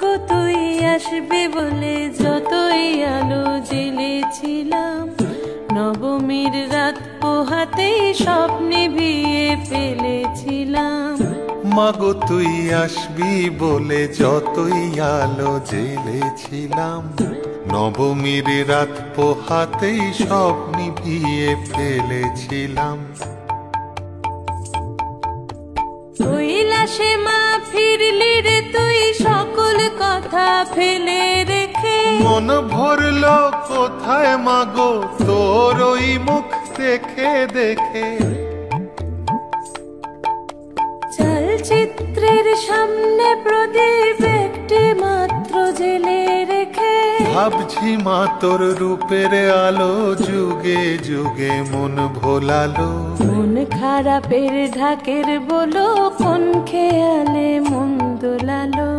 মাগো তুই আসবি বলে যতই আলো জ্বেলেছিলাম, নবমীর রাত পোহাতেই স্বপ্নে ভিয়ে ফেলেছিলাম। মাগো তুই আসবি বলে যতই আলো জ্বেলেছিলাম, নবমীর রাত পোহাতেই স্বপ্নে ভিয়ে ফেলেছিলাম। কৈলাসে মা ফিরলি রে তুই সকল কথা ফেলে রেখে, মন ভরলো কোথায় মাগো তোর ওই মুখ দেখে দেখে। চলচিত্রের সামনে প্রদীপ একটি মাত্র জেলে রেখে, ভাবছি মা তোর রূপের আলো যুগে যুগে মন ভোলালো। মন খারাপের ঢাকের বলো কোন খেয়ালে মন দোলালো।